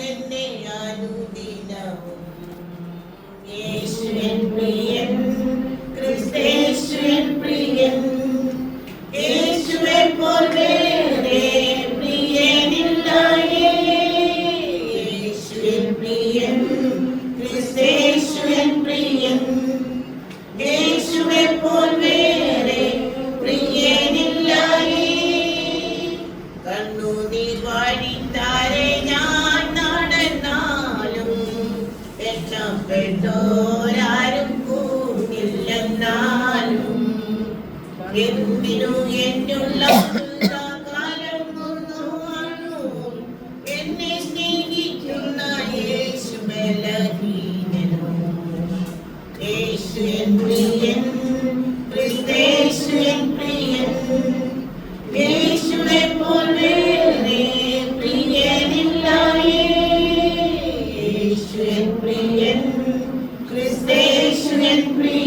എന്നെ അനുദിനവും. യേശു എൻ പ്രിയൻ, ക്രിസ്തേശു എൻ പ്രിയൻ, യേശുവെ പോൽ വേറെ പ്രിയനില്ലായേ. യേശു എൻ പ്രിയൻ, ക്രിസ്തേശു എൻ പ്രിയൻ, യേശുവെ പോൽ വേറെ പ്രിയനില്ലായേ. കണ്ണുനീർ വഴിത്താരെ ഞാൻ നടന്നാലും രക്ഷപ്പെട്ടോരാരും കൂടില്ലെന്നാലും എന്തിനു എന്നുള്ള കാലം കൊന്നു എന്നെ സ്നേഹിക്കുന്ന യേശു ബലഹീനനും. യേശു എൻ പ്രിയൻ, ക്രിസ്തേശു എൻ പ്രിയൻ, യേശുവെ പോൽ വേറെ പ്രിയനില്ലായേ. യേശു എൻ പ്രിയൻ, ക്രിസ്തേശു എൻ പ്രിയൻ.